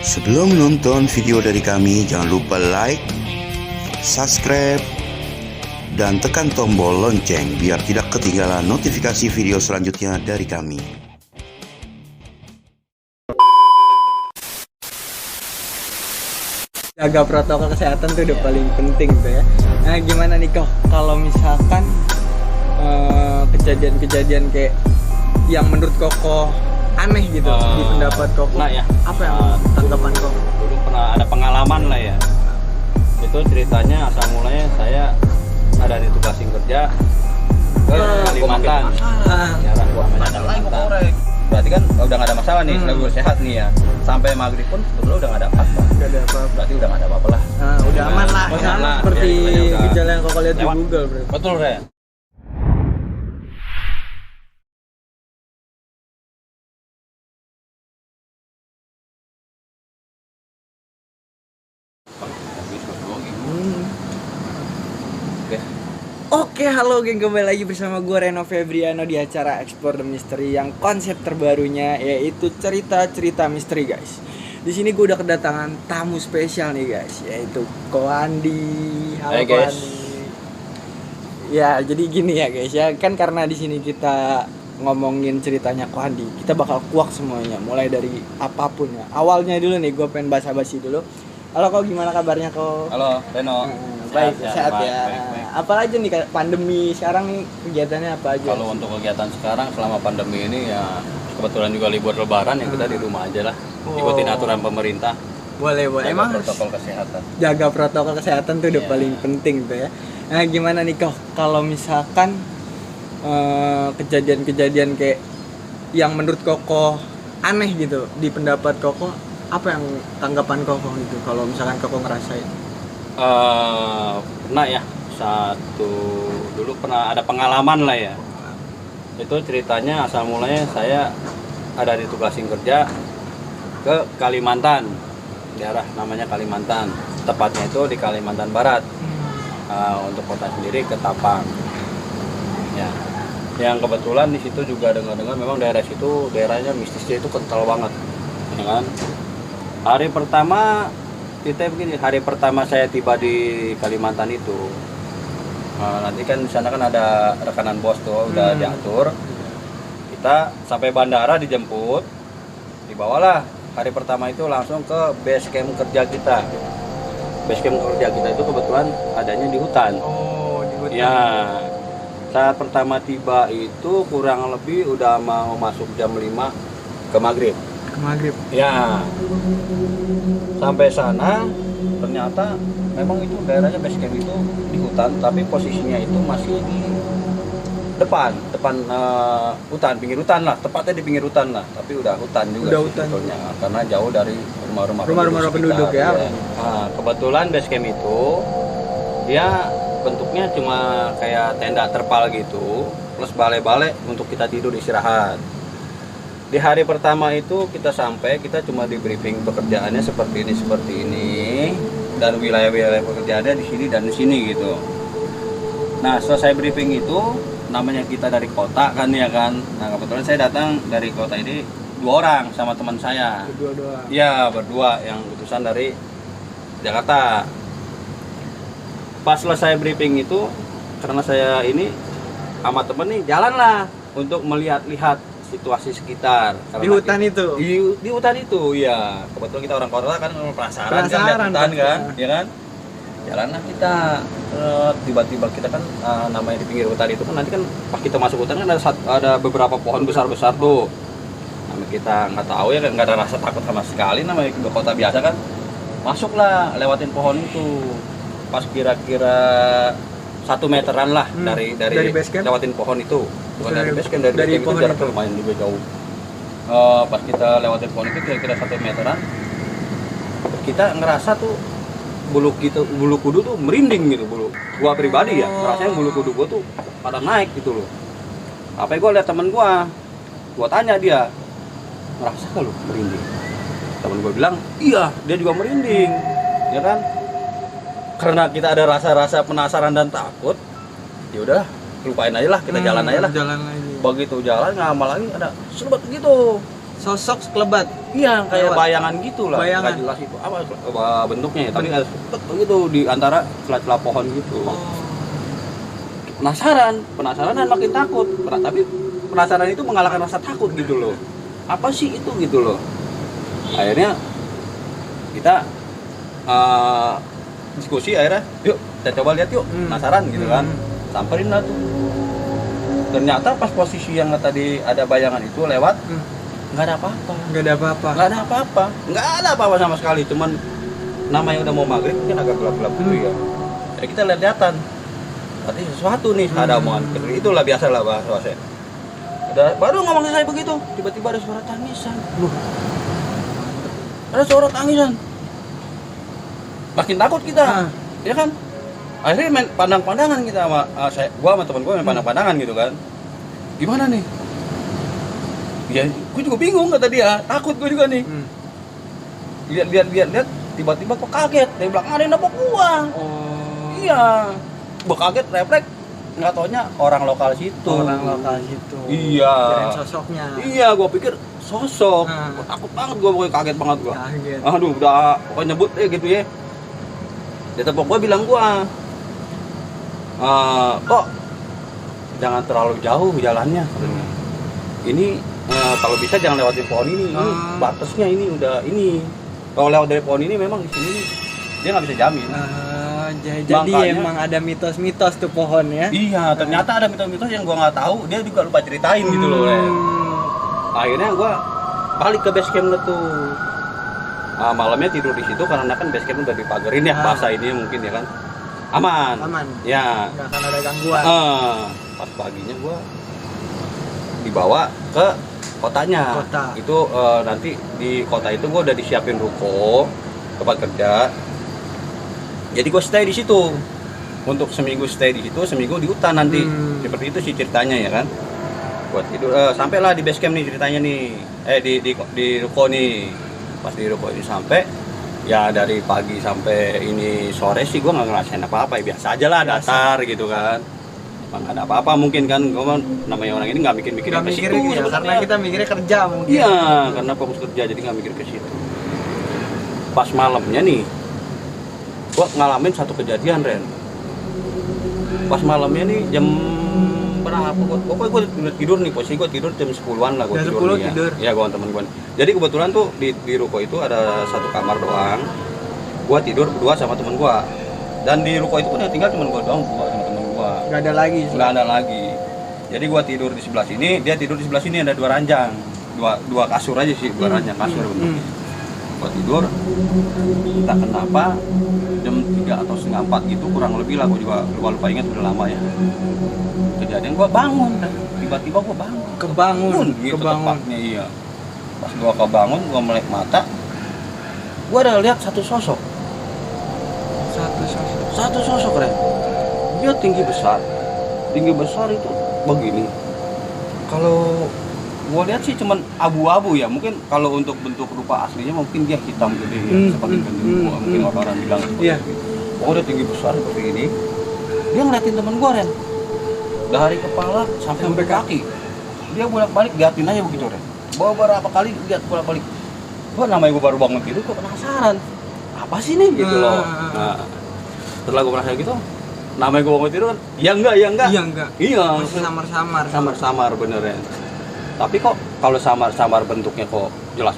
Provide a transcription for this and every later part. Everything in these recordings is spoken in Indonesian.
Sebelum menonton video dari kami, jangan lupa like, subscribe, dan tekan tombol lonceng biar tidak ketinggalan notifikasi video selanjutnya dari kami. Jaga protokol kesehatan tuh udah paling penting tuh ya. Nah gimana nih kok kalau misalkan kejadian-kejadian kayak yang menurut Koko aneh gitu di pendapat Koko, nah ya, apa yang tanggapan Koko? dulu pernah ada pengalaman lah ya. Itu ceritanya asal mulanya saya ada ditugasin kerja ke Kalimantan. Daerah Kalimantan. Berarti kan udah nggak ada masalah nih, lagi sehat nih ya. Sampai maghrib pun sebetulnya udah nggak ada apa-apa. Nggak ada apa-apa. Berarti udah nggak ada apa-apa lah. Nah, udah aman lah. Aman. Seperti Ya, udah gejala yang Koko lihat di lewat. Google berarti. Betul Ren. Oke, halo geng, kembali lagi bersama gue Reno Febriano di acara Explore the Mystery yang konsep terbarunya yaitu cerita-cerita misteri, guys. Di sini gue udah kedatangan tamu spesial nih, guys, yaitu Ko Andi. Halo Hai, Ko guys. Andi. Ya, jadi gini ya, guys ya. Kan karena di sini kita ngomongin ceritanya Ko Andi, kita bakal kuak semuanya, mulai dari apapun ya. Awalnya dulu nih, gue pengen basa-basi dulu. Halo Ko, gimana kabarnya Ko? Halo Reno. Baik, sehat ya. Baik. Apa aja nih kayak pandemi sekarang nih, kegiatannya apa aja? Kalau untuk kegiatan sekarang selama pandemi ini ya kebetulan juga libur lebaran yang kita di rumah aja lah. Ikutin aturan pemerintah. Boleh. Jaga Emang protokol kesehatan. jaga protokol kesehatan tuh udah Iya. paling penting tuh ya. Nah, gimana nih kok kalau misalkan kejadian-kejadian kayak yang menurut Koko aneh gitu di pendapat Koko, apa yang tanggapan Koko gitu kalau misalkan Koko ngerasain? Pernah ya dulu pernah ada pengalaman lah ya. Itu ceritanya asal mulanya saya ada ditugasin kerja ke Kalimantan, daerah namanya Kalimantan, tepatnya itu di Kalimantan Barat. Untuk kota sendiri ke Tapang ya, yang kebetulan di situ juga dengar-dengar memang daerah situ daerahnya mistisnya itu kental banget ya kan. Hari pertama saya tiba di Kalimantan itu, nanti kan di sana kan ada rekanan bos tuh udah diatur. Kita sampai bandara dijemput, dibawalah hari pertama itu langsung ke base camp kerja kita. Base camp kerja kita itu kebetulan adanya di hutan. Oh, di hutan. Ya, saat pertama tiba itu kurang lebih udah mau masuk jam 5 ke maghrib. Ke maghrib. Ya, sampai sana ternyata memang itu daerahnya base camp itu di hutan, tapi posisinya itu masih di depan hutan, pinggir hutan lah, tepatnya di pinggir hutan lah, tapi udah hutan juga Udah sih hutan. sebetulnya, karena jauh dari rumah-rumah Penduduk sekitar, ya. Nah, kebetulan base camp itu dia bentuknya cuma kayak tenda terpal gitu, plus balai-balai untuk kita tidur istirahat. Di hari pertama itu kita sampai, kita cuma di briefing pekerjaannya seperti ini, dan wilayah-wilayah pekerjaannya di sini dan di sini gitu. Nah, selesai briefing itu, namanya kita dari kota kan ya kan. Nah, kebetulan saya datang dari kota ini 2 orang sama teman saya. Berdua doang. Iya, berdua yang utusan dari Jakarta. Pas selesai briefing itu, karena saya ini sama temen nih jalan lah untuk melihat-lihat situasi sekitar. Di hutan itu. Di hutan itu, ya. Kebetulan kita orang kota kan penasaran kan lihat hutan pasti. kan, ya kan. Jalanlah kita, tiba-tiba kita kan namanya di pinggir hutan itu kan nanti kan pas kita masuk hutan kan ada beberapa pohon besar-besar tuh. Namanya kita nggak tahu ya kan, nggak ada rasa takut sama sekali, namanya ke kota biasa kan. Masuklah lewatin pohon itu. Pas kira-kira 1 meteran lah dari base camp? lewatin pohon itu. Bukan dari base camp, dari base camp pohon itu jarak itu. lumayan juga jauh. Pas kita lewatin pohon itu kira-kira 1 meteran, kita ngerasa tuh bulu kudu tuh merinding gitu, gua pribadi ya rasanya bulu kudu gua tuh pada naik gitu loh. Apa gua lihat temen gua tanya dia, ngerasa gak lu merinding? Temen gua bilang iya, dia juga merinding ya kan. Karena kita ada rasa-rasa penasaran dan takut, ya udah lupain aja lah, kita jalan aja lah. Jalan lagi. Begitu jalan nggak lama lagi ada serbat gitu Sosok sekelebat. Iya, kayak Lewat. bayangan gitu lah. Bayangan. Nggak jelas itu apa bentuknya ya, tapi gitu di antara celah-celah pohon gitu. Penasaran dan makin takut. Tapi penasaran itu mengalahkan rasa takut gitu loh. Apa sih itu gitu loh. Akhirnya kita diskusi, akhirnya yuk kita coba lihat yuk, penasaran gitu kan. Samperin lah tuh. Ternyata pas posisi yang tadi ada bayangan itu lewat, nggak ada apa-apa. Nggak ada apa-apa. Nggak ada apa-apa sama sekali. Cuman namanya udah mau maghrib kan agak gelap-gelap dulu ya. Jadi kita lihat-lihatan. Tadi sesuatu nih, ada omongan. Itulah biasa lah bahasa. Baru ngomong selesai begitu, tiba-tiba ada suara tangisan. Loh. Ada suara tangisan. Makin takut kita. Ya kan? Akhirnya main pandang-pandangan kita sama gua sama teman gua main pandang-pandangan gitu kan. Gimana nih? Ya, gue juga bingung kata dia, takut gue juga nih. Lihat, tiba-tiba kok kaget, dari belakang ada yang nabok gua. Iya, gua kaget, refleks, nggak taunya orang lokal situ. Iya. Kirain sosoknya. Iya, gua pikir sosok. Gua takut banget gua, pokoknya kaget banget gua. Kaget. Aduh, udah pokoknya nyebut gitu ya. Dia tepok gua bilang gua, kok jangan terlalu jauh jalannya. Ini kalau bisa jangan lewatin pohon ini batasnya ini udah ini. Kalau lewat dari pohon ini memang di sini dia nggak bisa jamin. Jadi Makanya, emang ada mitos-mitos tuh pohon ya? Iya, ternyata ada mitos-mitos yang gua nggak tahu, dia juga lupa ceritain gitu loh. Akhirnya gua balik ke base camp tuh. Malamnya tidur di situ karena kan base camp udah dipagerin ya, bahasa ini mungkin ya kan. Aman. Ya. Nggak akan ada gangguan. Pas paginya gua dibawa ke kotanya. Itu nanti di kota itu gua udah disiapin ruko tempat kerja. Jadi gue stay di situ untuk seminggu, stay di situ, seminggu di hutan nanti. Seperti itu sih ceritanya ya kan. Buat tidur sampailah di base camp nih ceritanya nih. Di ruko nih. Pas di ruko ini sampai ya dari pagi sampai ini sore sih gue nggak ngerasain apa-apa, ya biasa aja lah, datar gitu kan. Nggak ada apa-apa mungkin kan, gue namanya orang ini nggak mikir-mikir ke situ ya, karena kita mikirnya kerja mungkin. Iya, karena fokus kerja jadi nggak mikir ke situ. Pas malamnya nih gua ngalamin satu kejadian, Ren. Pas malamnya nih jam berapa? Pokoknya gua udah tidur nih, posisi gua tidur jam 10-an lah gua jam tidur. 10 tidur. Ya, gua sama temen gua. Jadi kebetulan tuh di ruko itu ada satu kamar doang. Gua tidur berdua sama temen gua. Dan di ruko itu pun yang tinggal temen gua doang, gua sama temen gua. Nggak ada lagi. Jadi gua tidur di sebelah sini, dia tidur di sebelah sini, ada dua ranjang. Dua kasur aja sih, dua ranjang kasur bentuknya. Gua tidur, entah kenapa jam 3 atau setengah 4 gitu kurang lebih lah, gua juga lupa ingat, udah lama ya. Kejadian gua bangun, tiba-tiba gua kebangun tepatnya, iya. Pas gua kebangun, gua melek mata, gua ada lihat satu sosok, Ren. Dia tinggi besar itu begini. Kalau gua lihat sih cuman abu-abu ya, mungkin kalau untuk bentuk rupa aslinya mungkin dia hitam gede ya, seperti genderuwo mungkin orang bilang seperti itu. Oh, dia tinggi besar seperti ini. Dia ngeliatin temen gua, Ren, dari kepala sampai kaki. Dia bolak-balik liatin aja begitu, Ren. Beberapa kali lihat bolak-balik. Gua namanya gua baru bangun tidur, gua penasaran. Apa sih nih gitu loh. Nah, setelah gua merasa gitu, namanya gua bangun tidur kan, iya enggak. Iya, masih samar bener ya. Tapi kok kalau samar bentuknya kok jelas.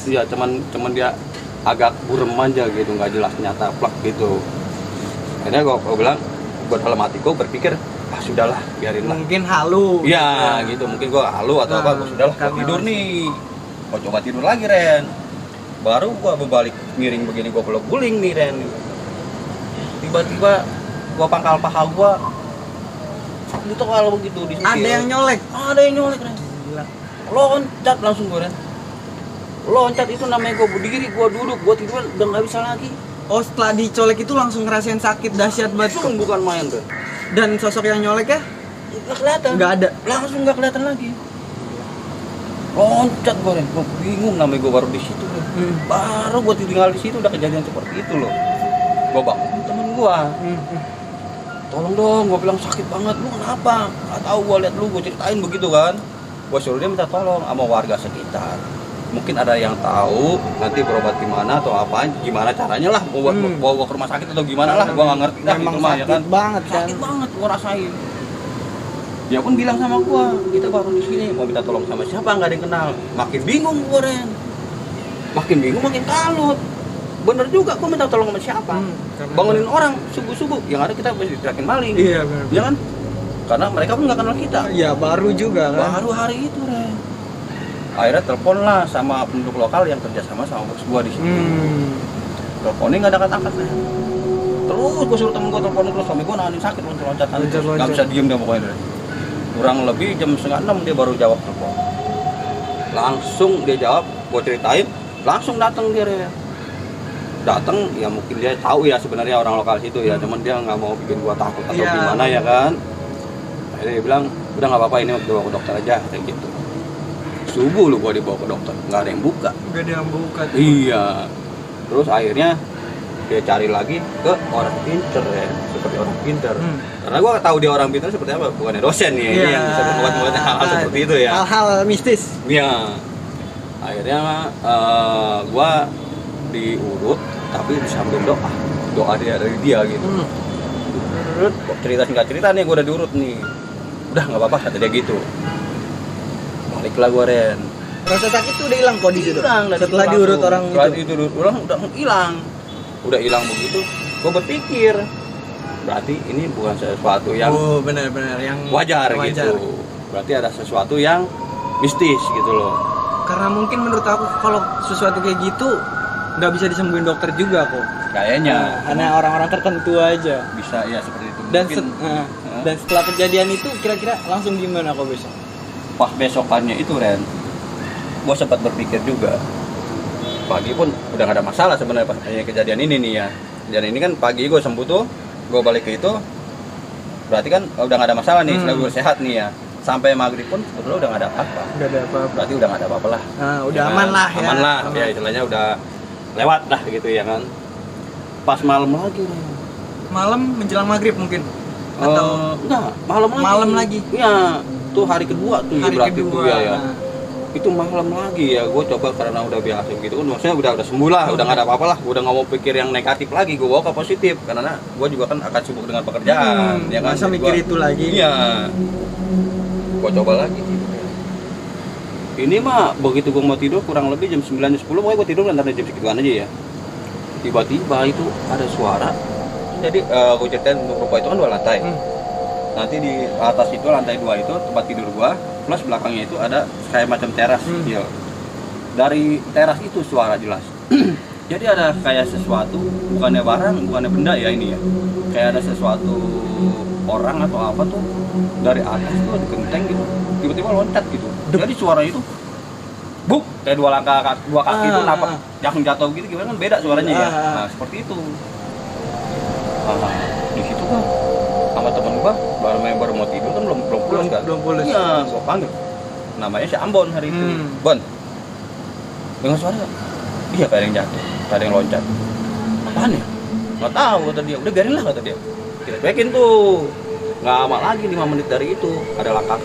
Iya, cuman dia agak burem aja gitu, nggak jelas nyata plak gitu. Akhirnya gua bilang, buat dalam hati gua berpikir, sudahlah, biarin lah. Mungkin halu. Iya, gitu. Mungkin gua halu atau apa, sudahlah, gua tidur nih. Gua coba tidur lagi, Ren. Baru gua berbalik miring begini, gua peluk guling nih, Ren. Tiba-tiba gua pangkal paha gua itu kalau begitu di sini. Ada yang nyolek, Ren. Loncat langsung gue, Ren. Loncat itu namanya gue berdiri, gue duduk, gue tidur udah nggak bisa lagi. Oh, setelah dicolek itu langsung ngerasain sakit dahsyat banget. Itu bukan main, Ren. Dan sosok yang nyolek ya nggak kelihatan. Nggak ada. Langsung nggak kelihatan lagi. Loncat gue, Ren. Gue bingung, namanya gue baru di situ, Ren. Baru gue tinggal di situ udah kejadian seperti itu loh. Gue bangun temen gue. Tolong dong, gue bilang sakit banget. Lu kenapa? Nggak tahu, gue lihat lu, gue ceritain begitu kan. Gue suruh dia minta tolong sama warga sekitar. Mungkin ada yang tahu nanti berobat gimana atau apa, gimana caranya lah, bawa ke rumah sakit atau gimana lah, gue nggak ngerti. Memang gitu mah, sakit ya kan? banget kan. Sakit banget gue rasain. Dia pun bilang sama gue, kita baru di sini mau minta tolong sama siapa, nggak ada yang kenal. Makin bingung gue, Ren. Makin bingung, makin kalut. Bener juga, gue minta tolong sama siapa? Bangunin orang subuh-subuh, yang ada kita mesti diterakin maling. Iya benar. Ya kan? Karena mereka pun nggak kenal kita. Ya baru juga kan. Baru hari itu, Ren. Akhirnya telepon lah sama penduduk lokal yang kerja sama bos gua di sini. Teleponnya nggak ada angkat, Ren. Terus gua suruh temen gua teleponin terus, sampai gua nahan sakit loncat-loncat. Nggak bisa diem dia pokoknya, Ren. Kurang lebih jam 5:30 dia baru jawab telepon. Langsung dia jawab, gua ceritain, langsung datang dia, Ren. Datang ya mungkin dia tahu ya sebenarnya orang lokal situ ya, cuman dia nggak mau bikin gua takut atau gimana ya kan. Akhirnya dia bilang, udah nggak apa-apa, ini dibawa ke dokter aja kayak gitu. Subuh lu gua dibawa ke dokter, nggak ada yang buka. Nggak ada yang buka. Iya. Terus akhirnya dia cari lagi ke orang pinter ya, seperti orang pinter. Karena gua tahu dia orang pinter seperti apa, bukannya dosen ya, ini yang bisa membuat hal-hal seperti itu ya. Hal-hal mistis. Iya. Akhirnya gua diurut, tapi sambil doa dia dari dia gitu. Cerita singkat cerita nih, gua udah diurut nih. Udah nggak apa-apa kata dia gitu. Baliklah gua, Ren. Rasa sakit tuh udah hilang kok di situ. Setelah itu diurut orang itu. Setelah diurut orang udah hilang. Udah hilang begitu, gua berpikir berarti ini bukan sesuatu yang benar-benar yang wajar gitu. Berarti ada sesuatu yang mistis gitu loh. Karena mungkin menurut aku kalau sesuatu kayak gitu nggak bisa disembuhin dokter juga kok. Kayaknya Hanya orang-orang tertentu aja. bisa ya seperti itu. Dan Mungkin, dan setelah kejadian itu kira-kira langsung gimana kok besok? pas besokannya itu, Ren, gua sempat berpikir juga. Pagi pun udah gak ada masalah sebenarnya pas kejadian ini nih ya. Kejadian ini kan pagi gua sembuh tuh, gua balik ke itu, berarti kan udah gak ada masalah nih, setelah gua sehat nih ya. Sampai maghrib pun sebetulnya udah gak ada apa-apa. Nggak ada apa-apa. Berarti udah gak ada apa-apa lah. Nah, udah Ya aman kan? lah ya. Aman lah, ya istilahnya udah lewat lah gitu ya kan. Pas malam lagi, Ren. Malam menjelang maghrib mungkin? Atau enggak, malam lagi. Iya, tuh hari kedua tuh hari ya berarti kedua. tuh ya. Itu malam lagi ya, gue coba karena udah biasa gitu kan, maksudnya udah sembuh lah, udah nggak ada apa-apa lah, gue udah nggak mau pikir yang negatif lagi, gue bawa ke positif karena gue juga kan akan sibuk dengan pekerjaan, ya kan. Masa mikir itu lagi? Iya, gue coba lagi. Ini mah begitu gue mau tidur kurang lebih jam 9 jam 10, pokoknya gue tidur antara jam segituan aja ya. Tiba-tiba itu ada suara, jadi gue ceritain ruko itu kan 2 lantai. Nanti di atas itu lantai 2 itu tempat tidur gua, plus belakangnya itu ada kayak macam teras kecil. Dari teras itu suara jelas. Jadi ada kayak sesuatu, bukannya barang, bukannya benda ya ini ya. Kayak ada sesuatu orang atau apa tuh dari atas tuh ada genteng gitu, tiba-tiba loncat gitu. Jadi suara itu buk, kayak dua kaki itu napak yang jatuh gitu, gimana kan beda suaranya ya. Nah, seperti itu. Di situ kan sama temen gua baru mau tidur kan belum pulas kan. Belum pulas. Iya, gua panggil. Namanya si Ambon hari itu. Bon. Dengar suara gak? Iya, kayak ada yang jatuh, kayak ada yang loncat. Apaan ya? Nggak tahu kata dia. Udah biarin lah kata dia. Kita cuekin tuh. Nggak lama lagi 5 menit dari itu ada langkah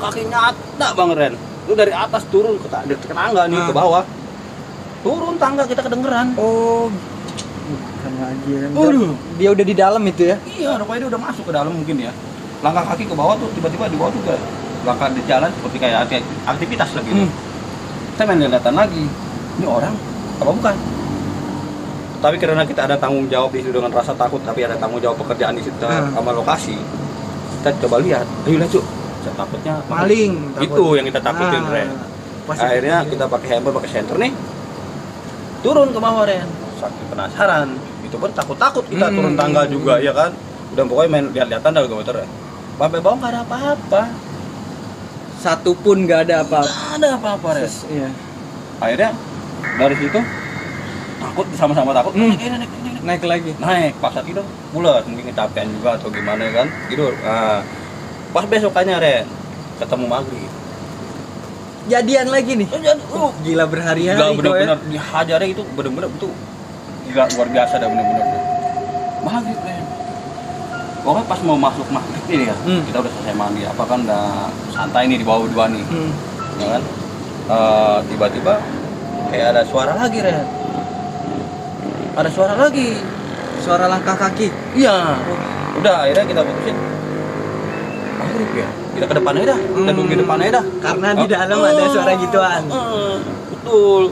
kaki nyata banget, Ren. Itu dari atas turun ke tangga nih ke bawah. Turun tangga kita kedengeran. Oh, bukan lagi. Dia udah di dalam itu ya? Iya, rupanya dia udah masuk ke dalam mungkin ya. Langkah kaki ke bawah tuh tiba-tiba di bawah juga. Langkah di jalan seperti kayak aktivitas lagi gitu. Saya main liatan lagi. Ini orang apa bukan? Tapi karena kita ada tanggung jawab di situ dengan rasa takut, tapi ada tanggung jawab pekerjaan di situ sama lokasi. Kita coba lihat. Ayo lah, Cuk. Takutnya maling. Itu yang kita takutin, Ren. Akhirnya kita pakai handphone, pakai senter nih. Turun ke bawah, Ren. Saking penasaran. Itu pun takut-takut kita turun tangga juga ya kan. Udah pokoknya main lihat-lihatan dah gue motor ya. Sampai bawah nggak ada apa-apa. Satu pun nggak ada apa-apa. Nggak ada apa-apa, Ren. Iya. Akhirnya dari situ takut, sama-sama takut. Naik lagi. Naik pas saat itu pulas, mungkin kecapean juga atau gimana kan. Tidur. Nah, pas besokannya, Ren, ketemu maghrib. Jadian lagi nih. Gila berhari-hari. Gila bener-bener dihajarnya itu bener-bener itu gila luar biasa dah bener-bener. Maghrib, Ren. Pokoknya pas mau masuk maghrib ini ya, kita udah selesai mandi, apa kan udah santai nih di bawah dua nih, ya kan? Tiba-tiba kayak ada suara lagi, Ren. Ada suara lagi. Suara langkah kaki. Iya. Udah, akhirnya kita putusin. Maghrib ya. Kita ke depan aja dah. Kita tunggu di depan aja dah. Karena di dalam ada suara gituan. Betul.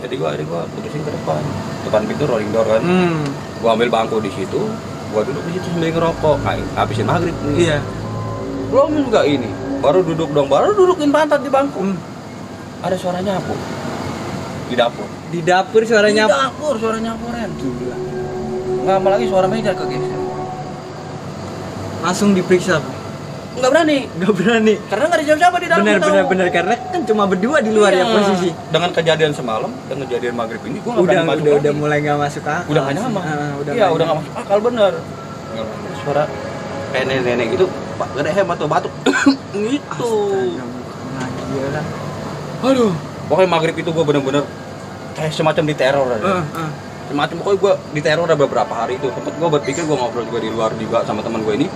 Jadi gua putusin ke depan. Depan pintu rolling door kan. Gua ambil bangku di situ. Gua duduk di situ sambil ngerokok, ngabisin maghrib nih. Iya. Belum juga ini, baru dudukin pantat di bangku. Ada suara nyapu di dapur. Di dapur suara nyapu. Di dapur suara nyapu, Ren. Gila. Nggak lama lagi suara meja kegeser. Langsung diperiksa. Nggak berani, karena nggak ada siapa-siapa di dalam. Bener karena kan cuma berdua di luar ya posisi. Dengan kejadian semalam dan kejadian maghrib ini, gua nggak berani masuk lagi. Udah mulai nggak masuk akal. Udah nggak nyaman. Iya, udah nggak masuk akal bener. Suara kayak nenek gitu, Pak, gede hemat tuh batuk. Gitu. Gila. Aduh, pokoknya maghrib itu gue bener-bener kayak semacam diteror aja. Semacam pokoknya gue diteror ada beberapa hari itu. Sempet gue berpikir gue ngobrol juga di luar juga sama teman gue ini.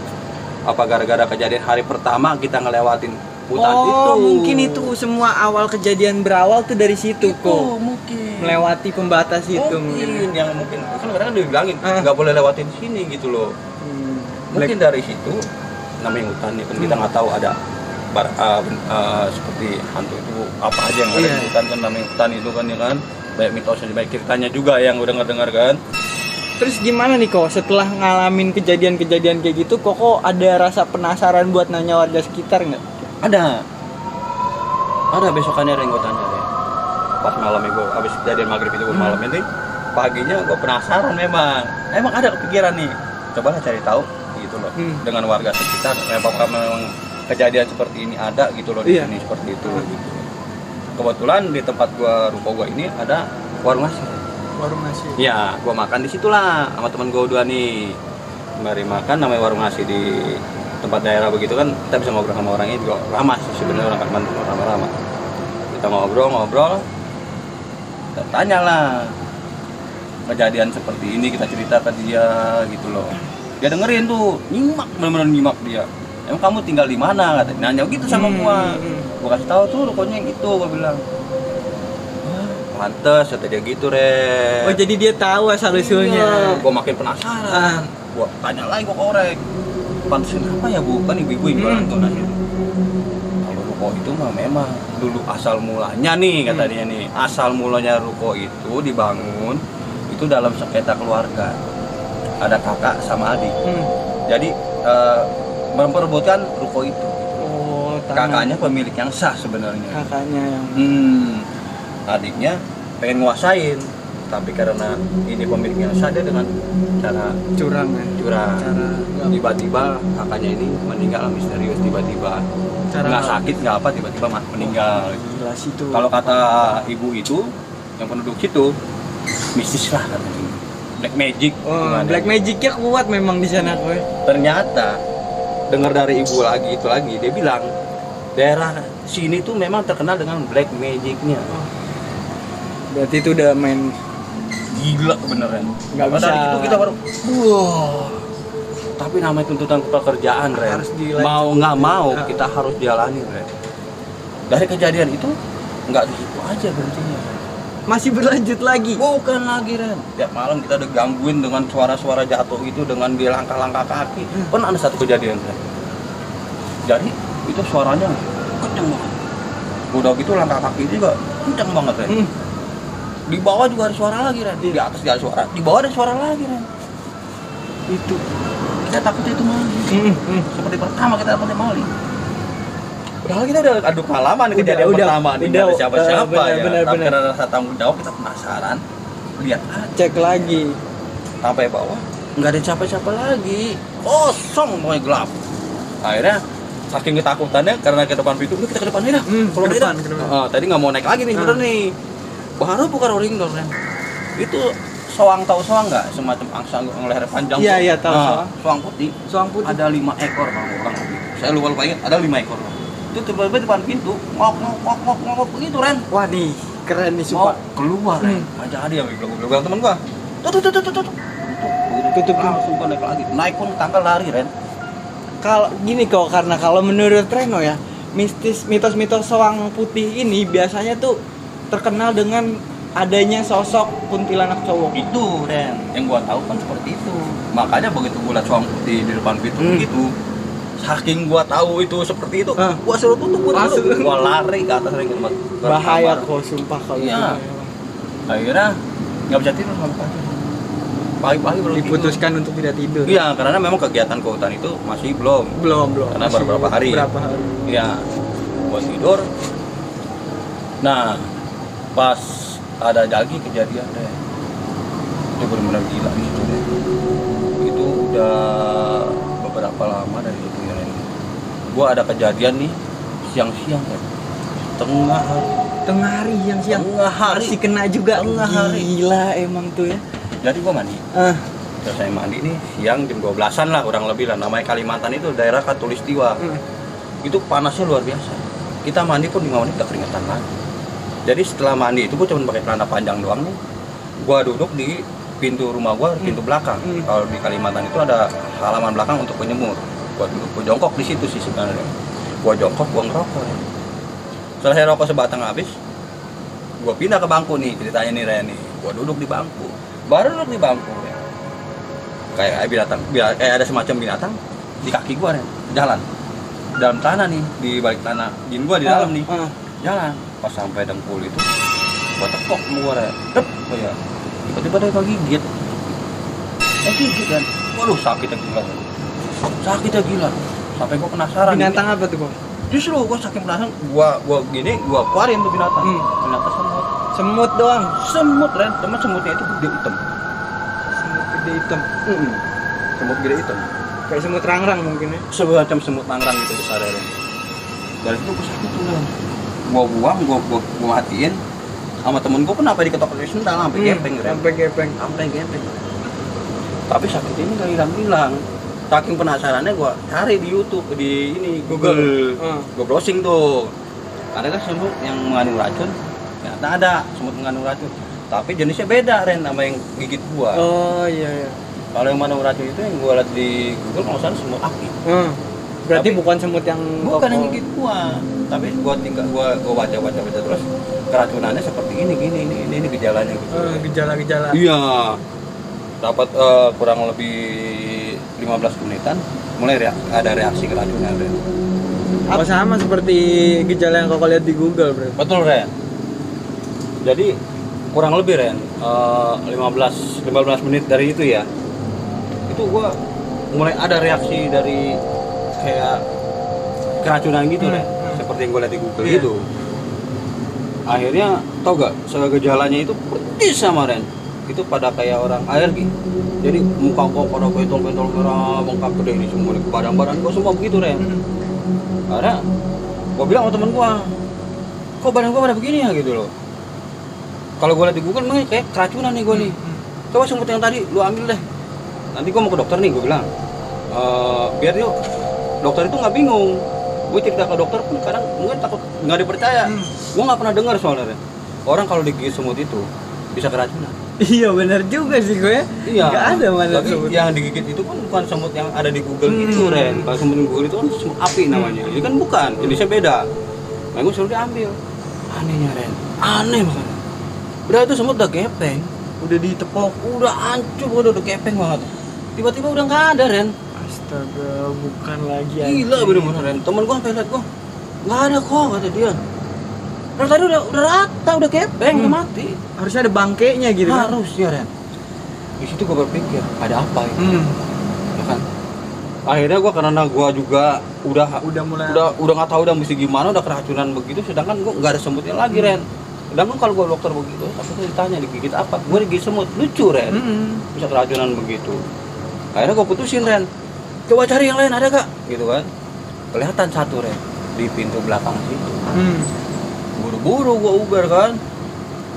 Apa gara-gara kejadian hari pertama kita ngelewatin hutan itu? Mungkin itu semua awal kejadian berawal tuh dari situ kok. Mungkin. Melewati pembatas itu mungkin. Yang mungkin kan kadang-kadang dibilangin nggak boleh lewatin sini gitu loh. Mungkin dari situ namanya hutan ya kan kita nggak tahu ada seperti hantu itu apa aja yang ada di hutan kan, namanya hutan itu kan ya kan, banyak mitosnya, banyak ceritanya juga yang udah dengar kan. Terus gimana nih kok setelah ngalamin kejadian-kejadian kayak gitu kok ada rasa penasaran buat nanya warga sekitar nggak? Ada besokannya yang gue tanya deh pas malamnya gue habis kejadian maghrib itu gue malam ini paginya gue penasaran emang ada kepikiran nih cobalah cari tahu gitu loh dengan warga sekitar apakah memang kejadian seperti ini ada gitu loh di sini seperti itu gitu. Kebetulan di tempat ruko gua ini ada warung nasi. Ya, gua makan di situlah sama teman gua dua nih. Mari makan namanya warung nasi di tempat daerah begitu kan kita bisa ngobrol sama orangnya juga ramah sih sebenarnya, orang Kalimantan ramah-ramah. Kita ngobrol, kita tanyalah kejadian seperti ini, kita cerita ke dia gitu loh. Dia dengerin tuh, bener-bener nyimak dia. Emang kamu tinggal di mana? Katanya nanya gitu sama gua. Gua kasih tahu tuh rukonya yang itu, gua bilang. Pantes kata dia gitu, Re. Oh, jadi dia tahu asal usulnya. Gua makin penasaran. Gua tanya lagi, gua korek. Pantes kenapa ya, Bu? Kan ibu-ibu yang jualan tuh nasi. Kalau ruko itu mah memang dulu asal mulanya nih kata dia nih. Asal mulanya ruko itu dibangun itu dalam sengketa keluarga. Ada kakak sama adik. Jadi memperebutkan ruko itu. Kakaknya pemilik yang sah sebenarnya. Kakaknya yang adiknya pengen nguasain, tapi karena ini pemilik yang sah dia dengan cara curang. Tiba-tiba kakaknya ini meninggal misterius tiba-tiba. Nggak sakit nggak apa tiba-tiba meninggal. Kalau kata ibu itu yang penduduk situ mistis lah katanya. Black magic. Black magicnya kuat memang di sana gue. Ternyata dengar dari ibu lagi dia bilang daerah sini tuh memang terkenal dengan black magicnya. Berarti itu udah main gila beneran. Nggak bisa. Dari itu kita baru tapi namanya tuntutan pekerjaan, Ren. Mau nggak mau kita harus jalani, Ren. Dari kejadian itu nggak di situ aja berhentinya. Masih berlanjut lagi? Bukan lagi, Ren. Tiap malam kita udah gangguin dengan suara-suara jatuh itu, dengan dia langkah-langkah kaki. Pernah ada satu kejadian, Ren. Jadi itu suaranya kenceng banget. Udah gitu langkah kaki juga kenceng banget, Ren. Di bawah juga ada suara lagi, Ren. Di atas ada suara, di bawah ada suara lagi, Ren. Itu kita takutnya itu maling. Seperti pertama kita takutnya maling. Padahal kita udah adu pengalaman kejadian pertama nih, nggak ada siapa-siapa ya. Tapi karena rasa tanggung jawab kita penasaran, lihat aja. Cek lagi. Sampai bawah, nggak ada siapa-siapa lagi, kosong, pokoknya gelap. Akhirnya saking ketakutannya karena ke depan pintu, udah kita ke depan aja dah. Kalau ke depan. tadi nggak mau naik lagi nih, bener nih. Baru buka rolling door, Ren. Itu soang, tahu soang nggak? Semacam angsa yang leher panjang. Iya, tahu soang. Soang putih. Ada 5 ekor bang, kurang lebih. Saya lupa ingat, ada 5 ekor. Itu tiba-tiba depan pintu ngok begitu, Ren. Wah nih keren nih sumpah. Mau keluar, Ren. Aja ada yang bilang temen gua. Tuh. tutup langsung gua naik lagi, naik pun tangga lari Ren. Kalau gini kok, karena kalau menurut Reno ya, mitos-mitos soang putih ini biasanya tuh terkenal dengan adanya sosok kuntilanak cowok. Itu Ren, yang gua tahu kan seperti itu. Makanya begitu gua lihat soang putih di depan pintu gitu, saking gua tahu itu seperti itu, gua suruh tutup, gua lari ke atas Ren, ke Bahaya kamar. kok sumpah kalau Iya. gitu. Akhirnya nggak bisa tidur sampai pagi. Pagi-pagi baru Diputuskan untuk tidak tidur. tidur. Iya, karena memang kegiatan ke hutan itu masih belum. Belum. Karena baru beberapa hari. Berapa hari. Iya, gua tidur. Nah, pas ada lagi kejadian deh. Itu benar-benar gila nih itu deh. Itu udah beberapa lama dari itu ya. Gua ada kejadian nih siang-siang kan. Tengah hari yang siang. Tengah hari. Masih kena juga. Tengah hari. Gila emang tuh ya. Jadi gua mandi. Terus saya mandi nih siang jam 12-an lah kurang lebih lah. Namanya Kalimantan itu daerah Katulistiwa. Itu panasnya luar biasa. Kita mandi pun 5 menit udah keringetan lagi. Jadi setelah mandi itu gua cuma pakai celana panjang doang nih. Gua duduk di pintu rumah gua, pintu belakang. Kalau di Kalimantan itu ada halaman belakang untuk penyemur. Gua duduk, gua jongkok di situ sih sebenarnya. Gua jongkok, gua ngerokok. Selesai rokok sebatang habis, gua pindah ke bangku nih ceritanya nih Ren nih. Gua duduk di bangku. Baru duduk di bangku ya. Kayak binatang, kayak ada semacam binatang di kaki gua Ren, jalan. Dalam tanah nih, di balik tanah. Jin gua di dalam nih. Jalan. Pas sampai dengkul itu, gua tekok sama gua Ren. Dep, ya. Tiba-tiba dia gigit. Gigit kan. Waduh, sakitnya gila. Sakitnya gila. Sampai gua penasaran. Binatang apa tuh, Bang? Justru gua saking penasaran, gua keluarin tuh binatang. Binatang semut. Semut doang. Semut Ren, teman semutnya itu gede hitam. Semut gede hitam. Semut gede hitam. Kayak semut rangrang mungkin ya. Semacam semut nangrang gitu besar Ren. Dari situ gua sakit tuh Ren. Gua buang, gua matiin. Sama temen gua kenapa diketok-ketok sendal sampai gepeng Ren. Sampai gepeng. Tapi sakit ini nggak hilang-hilang. Saking penasarannya gua cari di YouTube, di ini Google. Gua browsing tuh. Ada kan semut yang mengandung racun? Ternyata ada semut mengandung racun. Tapi jenisnya beda Ren sama yang gigit gua. Oh iya. Kalau yang mengandung racun itu yang gua lihat di Google kalau salah semut api. Berarti Tapi bukan semut yang bukan yang gigit gua. Tapi gua baca terus keracunannya seperti ini gejalanya gitu. Gejala-gejala. Iya. Dapat kurang lebih 15 menitan mulai ada reaksi keracunan Ren. Apa sama seperti gejala yang kau lihat di Google, Bro? Betul Ren. Jadi kurang lebih Ren 15 menit dari itu ya. Itu gua mulai ada reaksi dari kayak keracunan gitu Ren. Seperti yang gua lihat di Google gitu. Akhirnya tau gak gejalanya itu persis sama Ren. Itu pada kayak orang alergi. Jadi muka gua pada bentol-bentol merah, bengkak gede ini semua, badan-badan gua semua begitu Ren. Karena gua bilang sama temen gua, kok badan gua pada begini ya gitu loh. Kalau gua lihat di Google memang kayak keracunan nih gua nih. Coba semut yang tadi lu ambil deh. Nanti gua mau ke dokter nih, gua bilang. Biar yuk dokter itu nggak bingung. Gue cerita ke dokter pun kadang mungkin takut nggak dipercaya. Gua nggak pernah dengar soalnya Ren. Orang kalau digigit semut itu bisa keracunan. Iya benar juga sih gue ya. Iya. Gak ada mana tapi semut. yang digigit itu kan bukan semut yang ada di Google gitu Ren. Kalau semut di Google itu kan semut api namanya. Ini kan bukan, jenisnya beda. Nah gue suruh diambil. Anehnya Ren, aneh banget. Udah itu semut udah gepeng, udah ditepok, udah hancur, udah gepeng banget. Tiba-tiba udah nggak ada Ren. Astaga, bukan lagi. Gila bener-bener Ren. Temen gue sampai lihat gue, nggak ada kok kata dia. Terus tadi udah rata, udah gepeng, udah mati. Harusnya ada bangkainya gitu kan? Harusnya Ren. Di situ gue berpikir ada apa ini? Ya kan. Akhirnya gue karena gue juga udah nggak tahu udah mesti gimana, udah keracunan begitu. Sedangkan gue nggak ada semutnya lagi Ren. Sedangkan kalau gue dokter begitu, tapi gue ditanya digigit apa? Gue digigit semut, lucu Ren. Bisa keracunan begitu. Akhirnya gue putusin Ren. Coba cari yang lain ada gak? Gitu kan. Kelihatan satu Ren di pintu belakang situ. Buru-buru gue uber kan.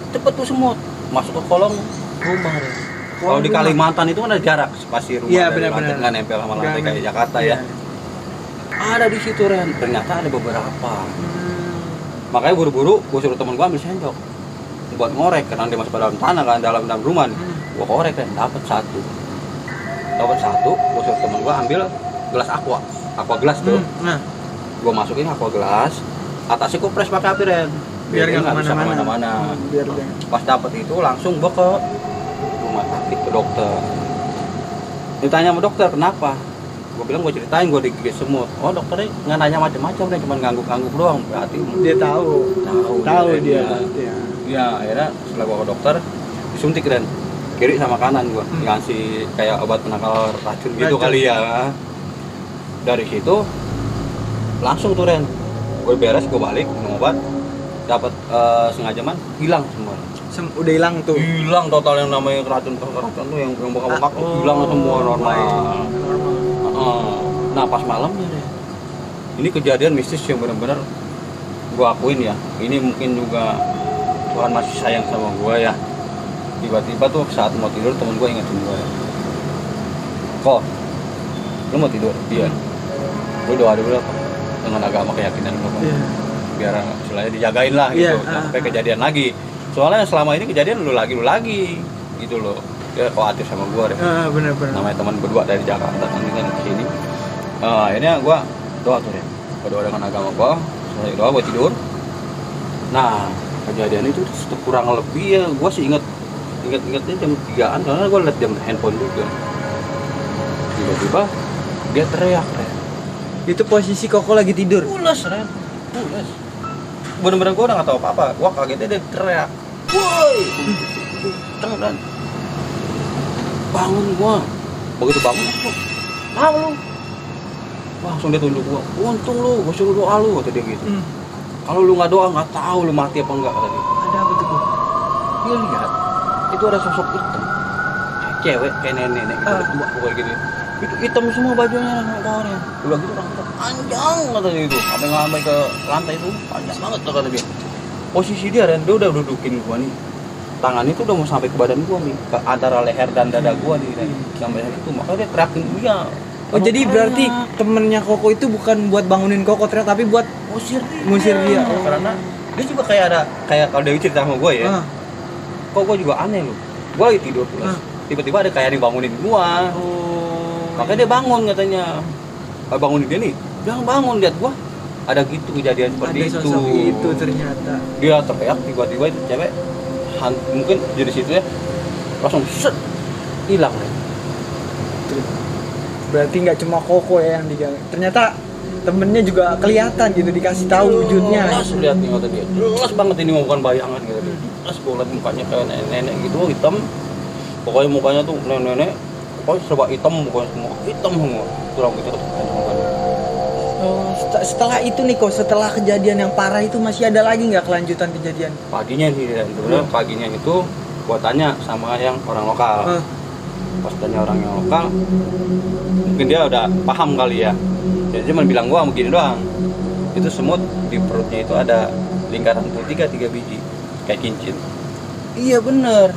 Cepet tuh semut masuk ke kolong rumah Ren. Kalau di Kalimantan itu kan ada jarak spasi rumah dari lantai, nggak nempel sama lantai kayak Jakarta ya. Ada di situ Ren. Ternyata ada beberapa. Makanya buru-buru gue suruh temen gue ambil sendok buat ngorek karena dia masuk ke dalam tanah kan, dalam rumah nih. Gue korek Ren, dapat satu. dapat satu, gue suruh temen gue ambil gelas aqua gelas tuh. Nah, Gue masukin aqua gelas, atasnya gue press pakai api Ren, biar dia nggak nggak bisa kemana-mana. kemana-mana. Biar jangan. Pas dapet itu langsung gue ke rumah sakit ke dokter. Ditanya sama dokter kenapa? Gue bilang gue ceritain gue digigit semut. Oh dokternya nggak nanya macam-macam, dia cuma ngangguk-ngangguk doang. Berarti Dia tahu dia. Ya. Ya akhirnya setelah gue ke dokter disuntik Ren, kiri sama kanan gue ngasih kayak obat penangkal racun gitu Racun. kali ya. Dari situ langsung tuh Ren, gue beres gue balik minum obat, dapat setengah jaman hilang semua. Udah hilang tuh. Hilang total yang namanya racun tuh yang bengkak-bengkak hilang semua normal. Nah pas malamnya deh, ini kejadian mistis yang benar-benar gue akuin ya. Ini mungkin juga Tuhan masih sayang sama gue ya. Tiba-tiba tuh saat mau tidur temen gue ingetin gue, kok lu mau tidur? Iya. Lu doa dulu apa? Dengan agama keyakinan lu kok. Iya. Biar istilahnya dijagain lah gitu, Iya, sampai kejadian lagi. Soalnya selama ini kejadian lu lagi gitu loh. Dia khawatir sama gue deh. Bener-bener. Namanya teman berdua dari Jakarta nanti kan ke sini. Akhirnya gue doa tuh deh. Gue doa dengan agama gue. Setelah doa gue tidur. Nah kejadian itu kurang lebih ya gue sih ingetnya jam 3-an karena gue liat jam handphone juga. Tiba-tiba dia teriak Ren. Itu posisi Koko lagi tidur. Pules Ren. Pules. Bener-bener gue udah gak tau apa-apa. Gue kagetnya dia teriak. Woi. Ren. Bangun gue. Begitu bangun aku. Apa lu? Langsung dia tunjuk gue. Untung lu. Gue suruh doa lu. Kata dia gitu. Kalau lu gak doa gak tahu lu mati apa enggak. Kata dia. Ada apa tuh Kok? Dia lihat. Itu ada sosok hitam. Cewek kayak nenek-nenek gitu. Pokoknya gitu. Itu hitam semua bajunya orang-orang. Udah gitu orang panjang katanya itu. Sampai ke lantai itu panjang banget kata dia. Posisi dia Ren, dia udah dudukin gua nih. Tangan itu udah mau sampai ke badan gua nih, ke antara leher dan dada gua nih Ren. Sampai itu makanya dia teriakin dia. Oh jadi berarti temennya Koko itu bukan buat bangunin Koko ternyata tapi buat ngusir dia. Oh. Karena dia juga kayak kalau Dewi cerita sama gua ya. Kok gua juga aneh loh. Gua lagi tidur terus. Tiba-tiba ada kayak dibangunin gua. Makanya dia bangun katanya. Bangunin dia nih. Jangan bangun, lihat gua. Ada gitu kejadian seperti Ada itu. sosok itu ternyata. Dia teriak tiba-tiba itu cewek mungkin dari situ ya langsung set hilang deh. Berarti nggak cuma Koko ya yang diganggu. Ternyata temennya juga kelihatan gitu dikasih tahu wujudnya. Jelas lihat nih kata dia. Jelas banget ini bukan bayangan gitu. Jelas gua lihat mukanya kayak nenek gitu hitam. Pokoknya mukanya tuh nenek. Pokoknya serba hitam, pokoknya semua hitam semua. Kurang gitu mukanya. Oh, setelah itu nih Kok, setelah kejadian yang parah itu masih ada lagi nggak kelanjutan kejadian? Paginya sih sebenarnya paginya itu gua tanya sama yang orang lokal. Pas tanya orang yang lokal mungkin dia udah paham kali ya. Dia cuma bilang gua begini doang. Itu semut di perutnya itu ada lingkaran putih 3 biji kayak cincin. Iya bener.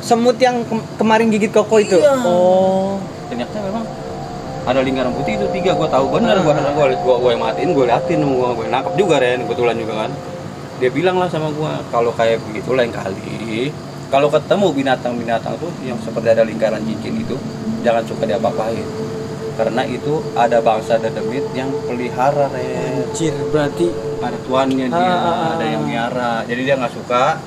Semut yang kemarin gigit Koko itu. Iya. Oh. Ternyata memang ada lingkaran putih itu 3, gue tahu benar. Gue yang matiin, gue liatin, gue nangkep juga Ren, kebetulan juga kan. Dia bilang lah sama gue, kalau kayak begitu lain kali, kalau ketemu binatang-binatang tuh yang seperti ada lingkaran cincin itu, jangan suka diapa-apain. Karena itu ada bangsa dedemit yang pelihara Ren. Anjir, berarti Ada tuannya dia, ada yang miara. Jadi dia nggak suka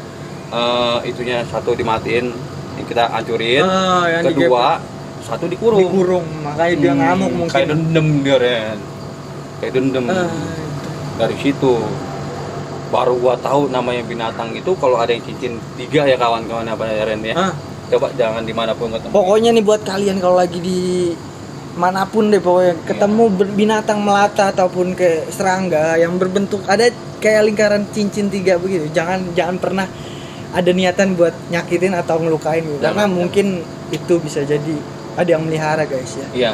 itunya satu dimatiin, yang kita hancurin. yang Kedua, satu dikurung. Makanya dia ngamuk mungkin. Kayak dendam dia Ren. Kayak dendam. Dari situ baru gua tahu namanya binatang itu kalau ada yang cincin 3 ya kawan-kawan apa ya Ren ya. Coba jangan dimanapun ketemu. Pokoknya nih buat kalian kalau lagi di manapun deh pokoknya ketemu binatang melata ataupun ke serangga yang berbentuk ada kayak lingkaran cincin 3 begitu, jangan pernah ada niatan buat nyakitin atau ngelukain gitu. Karena mungkin itu bisa jadi ada yang melihara guys ya. Iya.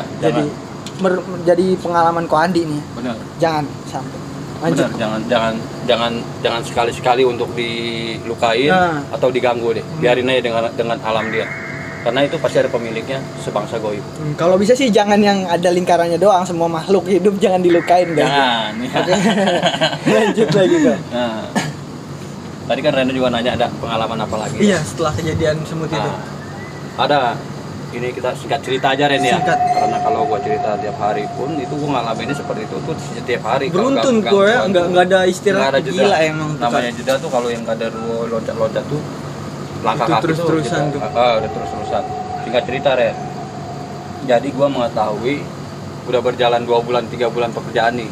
Jadi pengalaman Ko Andi nih. Benar. Jangan sampai. Lanjut. Benar, jangan sekali-sekali untuk dilukain atau diganggu deh. Biarin aja dengan alam dia. Karena itu pasti ada pemiliknya sebangsa goib. Kalau bisa sih jangan yang ada lingkarannya doang, semua makhluk hidup jangan dilukain guys. Jangan. Ya. Oke. Lanjut lagi Kak. Nah, tadi kan Reno juga nanya ada pengalaman apa lagi? Iya, setelah kejadian semut itu. Ada. ini kita singkat cerita aja Ren ya. Singkat. Karena kalau gua cerita tiap hari pun itu gua ngalaminnya seperti itu tuh setiap hari. Kalau Beruntun nggak- gue ya, nggak- nggak ada istirahat. nggak ada jeda. Gila emang tuh, Namanya Kak. jeda tuh kalau yang nggak ada loncat-loncat tuh langkah Itu kaki terus-terusan tuh. tuh. Udah terus-terusan. Singkat cerita Ren. Jadi gua mengetahui udah berjalan 2 bulan 3 bulan pekerjaan nih.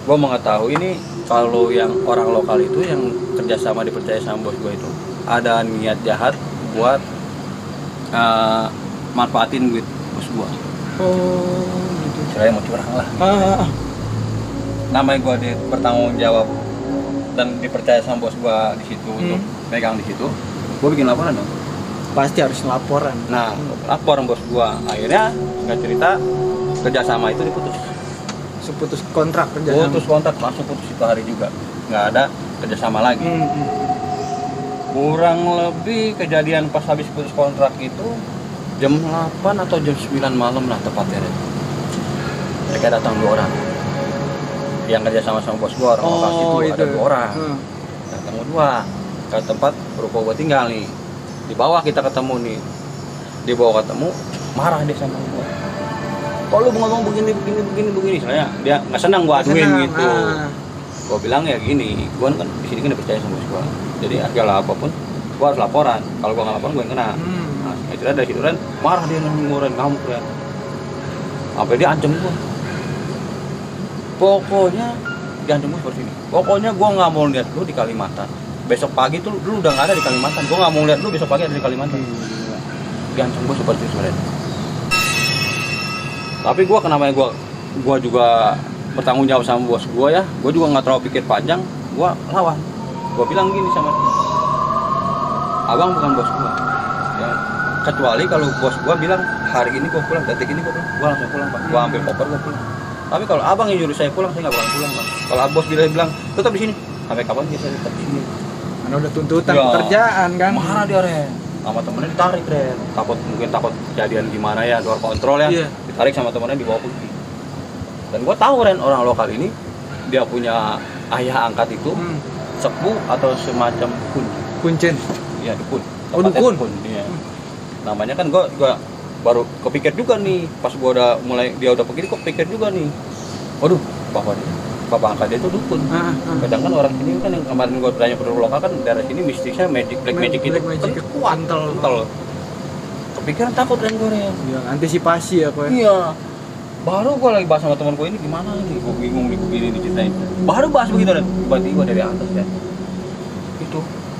Gua mengetahui ini kalau yang orang lokal itu yang kerjasama dipercaya sama bos gua itu ada niat jahat buat manfaatin duit bos gua. Oh gitu. Saya mau curang lah. Ah, Namanya gua bertanggung jawab dan dipercaya sama bos gua di situ untuk pegang di situ. Gua bikin laporan dong. pasti harus laporan. Nah, lapor bos gua. Akhirnya nggak cerita kerjasama itu diputus. Seputus kontrak kerjasama. Putus kontrak langsung putus itu hari juga. Nggak ada kerjasama lagi. Kurang lebih kejadian pas habis putus kontrak itu jam 8 atau jam 9 malam lah tepatnya. Mereka datang 2 orang. Yang kerja sama bos gua orang lokal itu ada 2 orang. Datang 2 ke tempat ruko gua tinggal nih. Di bawah kita ketemu nih. Di bawah ketemu marah dia sama gua. Kok lu ngomong begini. Soalnya dia nggak senang gua aduin gitu. Gua bilang ya gini, gua kan di sini kan percaya sama bos gua. Jadi segala apapun gua harus laporan. Kalau gua nggak laporan gua yang kena. Nah, akhirnya dari situ kan marah dia ngurin kamu keren. Sampai dia ancam gua. Pokoknya diancam gua seperti ini. Pokoknya gua nggak mau lihat lu di Kalimantan. Besok pagi tuh lu udah nggak ada di Kalimantan. Gua nggak mau lihat lu besok pagi ada di Kalimantan. Diancam gua seperti itu sebenarnya. Tapi gua kenapa gua juga bertanggung jawab sama bos gua ya. Gua juga nggak terlalu pikir panjang. Gua lawan. Gua bilang gini sama dia. Abang bukan bos gua. Ya, kecuali kalau bos gua bilang hari ini gua pulang, detik ini gua langsung pulang Pak. Gua ambil koper gua pulang. Tapi kalau abang yang nyuruh saya pulang, saya nggak pulang Pak. Kalau bos bilang tetap di sini, sampai kapan dia saya tetap di sini. Karena udah tuntutan Ya, pekerjaan kan. Marah dia Ren. Sama temennya ditarik Ren. Mungkin takut kejadian gimana ya, luar kontrol ya. Iya. Ditarik sama temennya dibawa pergi. Dan gua tahu Ren orang lokal ini dia punya ayah angkat itu sepuh atau semacam dukun. Kuncen. Iya dukun. Oh, Tempatnya dukun. Iya. Namanya kan gua baru kepikir juga nih pas gua udah mulai dia udah pergi, gua kepikir juga nih. Waduh, bapak angkat dia itu dukun. Kadang kan orang sini kan yang kemarin gua tanya penduduk lokal kan daerah sini mistisnya black magic itu Black magic kan kuat, kental. Kepikiran takut Ren gua Ren. Ya, antisipasi ya kok. Iya. Baru gua lagi bahas sama teman gua ini gimana nih, gua bingung nih begini diceritain. Baru bahas begitu Ren, tiba-tiba dari atas ya. Itu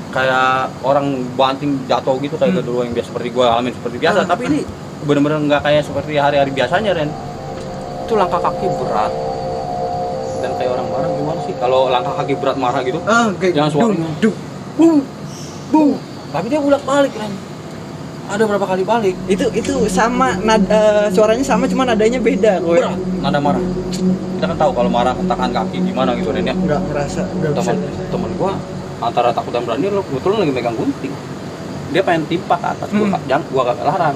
kayak orang banting jatuh gitu kayak dulu yang biasa seperti gua alamin seperti biasa, tapi ini benar-benar nggak kayak seperti hari-hari biasanya Ren. Itu langkah kaki berat dan kayak orang marah gimana sih kalau langkah kaki berat marah gitu? Kayak Jangan suaranya bung. Tapi dia bolak-balik Ren. Ada berapa kali balik? Itu sama suaranya sama cuman nadanya beda kok. Berat, nada marah. Kita kan tahu kalau marah tekan kaki gimana gitu Ren ya. Enggak ngerasa, enggak bisa. Temen gua antara takut dan berani lo kebetulan lagi megang gunting. Dia pengen timpa ke atas, gua gak larang.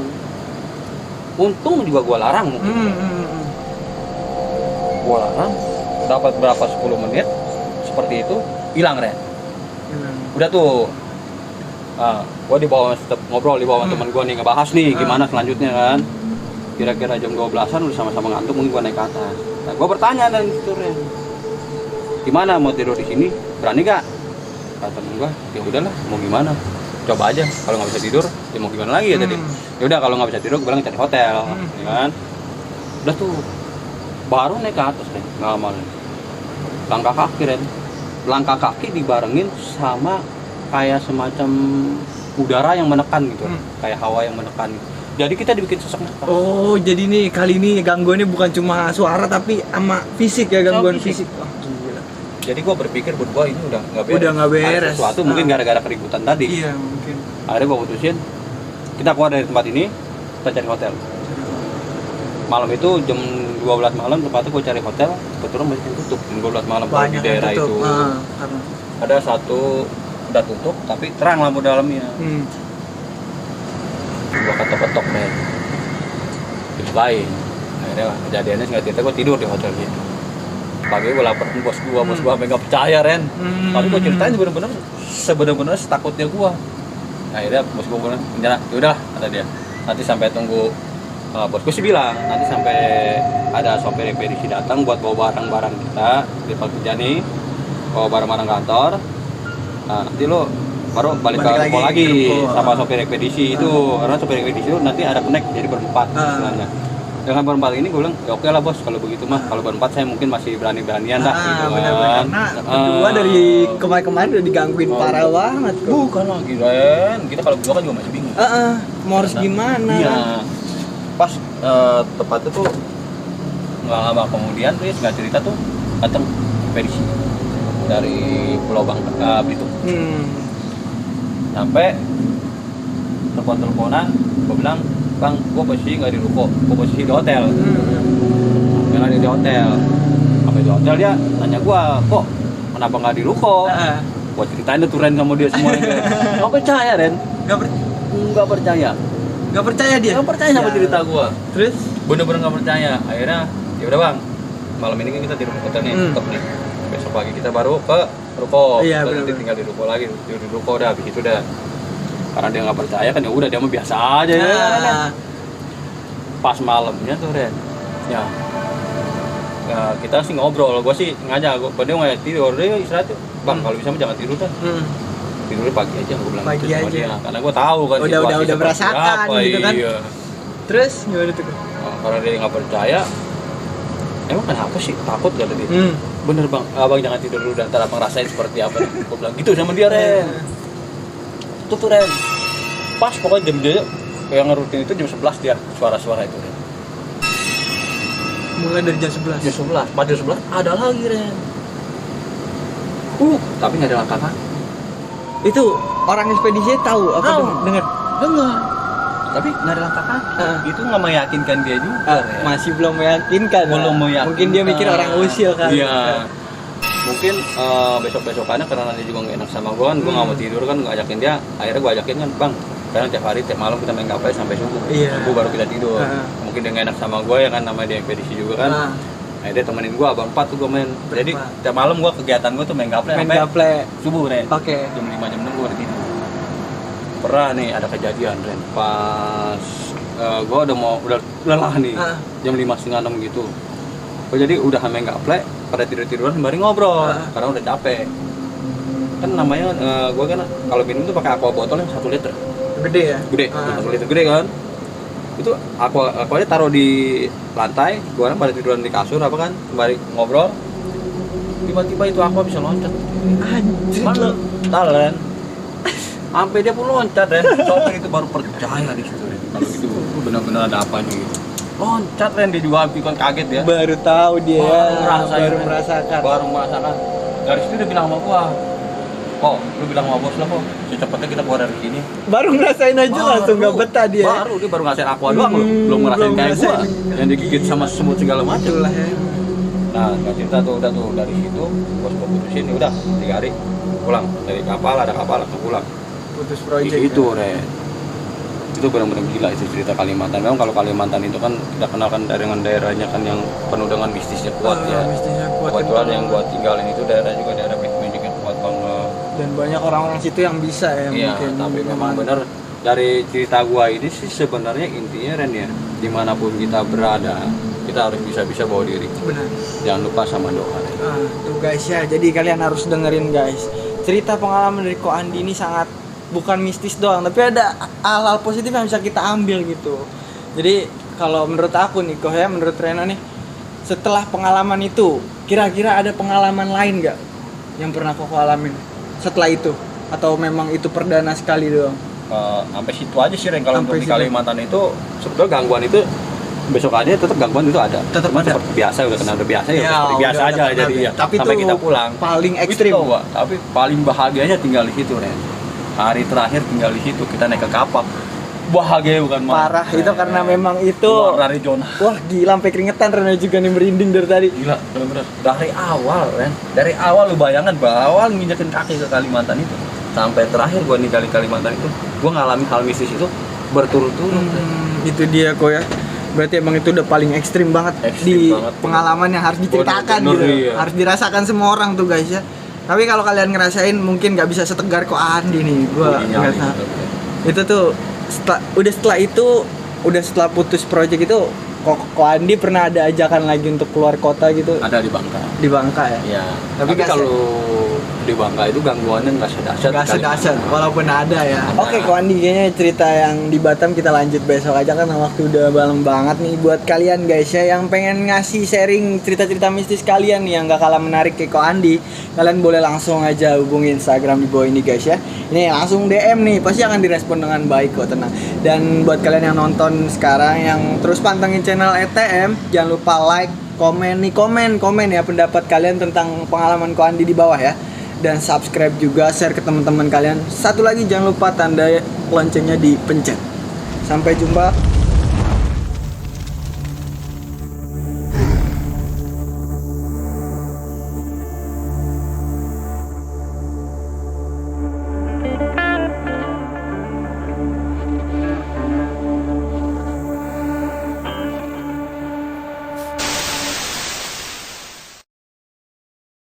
Untung juga gua larang mungkin. Gua larang, dapat berapa 10 menit seperti itu, hilang Ren. Udah tuh. Gua tetap ngobrol di bawah teman gua nih ngebahas nih gimana selanjutnya kan. Kira-kira jam 12-an udah sama-sama ngantuk, mungkin gua naik ke atas. Nah, gua bertanya dan gitu Ren. Gimana mau tidur di sini? Berani gak? Kata temen gua, ya udahlah, mau gimana? Coba aja. Kalau nggak bisa tidur, ya mau gimana lagi ya tadi? Ya udah kalau nggak bisa tidur, gua bilang cari hotel, ya kan? Udah tuh, baru naik ke atas deh, nggak lama. Langkah kaki Ren, langkah kaki dibarengin sama kayak semacam udara yang menekan gitu, kayak hawa yang menekan. Gitu. Jadi kita dibikin sesak napas. Oh, jadi nih kali ini gangguannya bukan cuma suara tapi sama fisik ya, gangguan fisik. Oh, gila. Jadi gue berpikir berdua ini udah nggak beres. Udah nggak beres. Ada sesuatu mungkin gara-gara keributan tadi. Iya mungkin. Akhirnya gue putusin, kita keluar dari tempat ini, kita cari hotel. Malam itu jam 12 malam tepatnya gue cari hotel, kebetulan banyak yang tutup jam 12 malam Banyak di daerah yang tutup. itu. Karena Ada satu udah tutup tapi terang lampu dalamnya. Gue ketok-ketok deh. Dibukain. Akhirnya kejadiannya singkat cerita gue tidur di hotel gitu. Pagi gue laporin bos gue sampai nggak percaya Ren. Tapi gue ceritain sebenarnya setakutnya gue. Akhirnya bos gue bilang, "Yaudah," kata dia. nanti sampai tunggu bosku sih bilang nanti sampai ada sopir ekspedisi datang buat bawa barang-barang kita di tempat kerja nih, bawa barang-barang kantor. Nah nanti lo baru balik ke ruko lagi sama sopir ekspedisi itu, karena sopir ekspedisi itu nanti ada connect jadi berempat sebenarnya. Dengan berempat ini gue bilang ya oke lah bos kalau begitu mah, kalau berempat saya mungkin masih berani-beranian dah gitu bener-bener. kan. Karena berdua dari kemarin-kemarin udah digangguin parah banget kok. Bukan lagi Ren, kita kalau berdua kan juga masih bingung. Mau harus gimana? Iya. Pas tepatnya tuh nggak lama kemudian tuh nggak cerita tuh datang ekspedisi dari Pulau Belitung. Sampai telepon-teleponan, gue bilang bang, gue posisi nggak di ruko, gue posisi di hotel. Yang ada di hotel. Sampai di hotel dia nanya gue, kok kenapa nggak di ruko? Gue ceritain tuh Ren sama dia semuanya. Nggak percaya Ren? Nggak percaya. Gak percaya dia? Nggak percaya sama cerita gue. Terus? Bener-bener nggak percaya. Akhirnya ya udah bang, malam ini kan kita di hotel nih, tetap nih. Besok pagi kita baru ke ruko. Iya, nanti tinggal di ruko lagi, di ruko udah habis itu udah. Karena dia nggak percaya kan ya udah dia mah biasa aja ya. Pas malamnya tuh Ren, ya kita sih ngobrol, gue sih ngajak, dia nggak tidur, dia istirahat tuh, bang kalau bisa mah jangan tidur kan, tidurnya pagi aja, gue bilang pagi gitu sama aja. dia, karena gue tahu kan udah merasakan gitu kan. Iya. Terus gimana tuh? Karena dia nggak percaya, emang kenapa sih takut kata dia? Bener bang, abang jangan tidur dulu, ntar abang rasain seperti apa. Gue bilang gitu sama dia Ren. Tuh Ren, pas pokoknya jam-jam yang ngerutin itu jam 11 dia suara-suara itu Ren. Mulai dari jam 11? Jam 11, pada jam 11 ada lagi Ren. Tapi nggak ada langkah. Itu orang ekspedisinya tahu apa dengar? Tapi nggak ada langkah. Itu nggak meyakinkan dia juga Ren. Masih belum meyakinkan. Mungkin dia mikir orang usil kan. Iya. Mungkin besok-besokannya karena nanti juga nggak enak sama gue kan, gue nggak mau tidur kan, gue ajakin dia, akhirnya gue ajakin kan bang, karena tiap hari tiap malam kita main gaplay sampai subuh, subuh baru kita tidur. Mungkin dia nggak enak sama gue ya kan, namanya dia ekspedisi juga kan. Dia temenin gue abang 4 tuh gue main. Jadi tiap malam gue kegiatan gue tuh main gaplay sampai subuh Ren. Jam 5 jam 6 gue udah tidur. Pernah nih ada kejadian Ren, pas gue udah lelah nih, jam 5:30 gitu. Jadi udah main gaplay, pada tidur-tiduran sembari ngobrol karena udah capek. Kan namanya gue kan kalau minum tuh pakai aqua botol yang 1 liter. Gede ya? Gede, 1 liter gede kan. Itu aquanya taruh di lantai, gue orang pada tiduran di kasur apa kan, sembari ngobrol. Tiba-tiba itu aqua bisa loncat. Anjir lo. Talen. Sampai dia pun loncat Ren. Sopir itu baru percaya di situ Ren. Kalau itu benar-benar ada apa nih gitu. Loncat Ren, dia juga bikin kaget ya. Baru tahu dia, baru merasakan. Dari situ dia bilang sama gua, kok lu bilang sama bos lah kok secepatnya kita keluar dari sini. Baru ngerasain aja langsung gak betah dia. Dia baru ngerasain aqua doang loh, belum ngerasain kayak gua yang digigit sama semut segala macam lah ya. Nah nggak cerita tuh udah tuh dari situ bos gua putusin udah 3 hari pulang dari kapal, ada kapal langsung pulang. Putus project itu Ren. Itu benar-benar gila itu cerita Kalimantan. Memang kalau Kalimantan itu kan kita kenal kan dengan daerahnya kan yang penuh dengan mistisnya kuat ya. Kebetulan yang gua tinggalin itu daerah juga daerah black magic yang kuat banget. Dan banyak orang-orang situ yang bisa ya. Iya, mungkin. tapi memang benar dari cerita gua ini sih sebenarnya intinya Ren ya, dimanapun kita berada kita harus bisa bawa diri. Benar. Jangan lupa sama doa. Tuh guys ya, jadi kalian harus dengerin guys. Cerita pengalaman dari Ko Andi ini sangat bukan mistis doang, tapi ada hal-hal positif yang bisa kita ambil gitu. Jadi kalau menurut aku nih, Ko ya, menurut Reno nih, setelah pengalaman itu, kira-kira ada pengalaman lain nggak yang pernah Ko alamin setelah itu? Atau memang itu perdana sekali doang? Sampai situ aja sih Ren, kalau untuk di situ. Kalimantan itu sebetulnya gangguan itu besok aja tetap gangguan itu ada. Tetap ada. Seperti biasa udah kenal udah biasa ya, Ya, seperti biasa udah aja kenal jadi ya. Tapi sampai itu kita pulang. Paling ekstrim. Itu, tapi paling bahagianya tinggal di situ Ren. Hari terakhir tinggal di situ, kita naik ke kapal. Bahagia bukan main. Parah itu karena memang itu. Keluar dari zona. Wah gila sampai keringetan Reno juga nih merinding dari tadi. Gila, bener-bener. Dari awal Ren, dari awal lu bayangan awal nginjekin kaki ke Kalimantan itu sampai terakhir gua ninggalin Kalimantan itu, gua ngalami hal mistis itu berturut-turut. Itu dia Ko ya. Berarti emang itu udah paling ekstrim banget di banget, pengalaman yang harus diceritakan bener, gitu. iya. Harus dirasakan semua orang tuh guys ya. Tapi kalau kalian ngerasain mungkin nggak bisa setegar Ko Andi nih. Gua nggak tahu. Itu tuh setelah itu, udah setelah putus project itu, Ko Andi pernah ada ajakan lagi untuk keluar kota gitu? Ada di Bangka. Di Bangka ya? Iya. Tapi Tapi kalau di Bangka itu gangguannya nggak sedahsyat. Gak kali sedahsyat, Bangka. walaupun ada ya. Ada. Oke, Ko Andi, kayaknya cerita yang di Batam kita lanjut besok aja karena waktu udah malam banget nih. Buat kalian guys ya yang pengen ngasih sharing cerita-cerita mistis kalian nih yang gak kalah menarik kayak Ko Andi, kalian boleh langsung aja hubungi Instagram di bawah ini guys ya. Ini langsung DM nih, pasti akan direspon dengan baik kok, tenang. Dan buat kalian yang nonton sekarang yang terus pantengin channel ETM, jangan lupa like, komen ya pendapat kalian tentang pengalaman Ko Andi di bawah ya. Dan subscribe juga, share ke teman-teman kalian. Satu lagi jangan lupa tanda loncengnya dipencet. Sampai jumpa.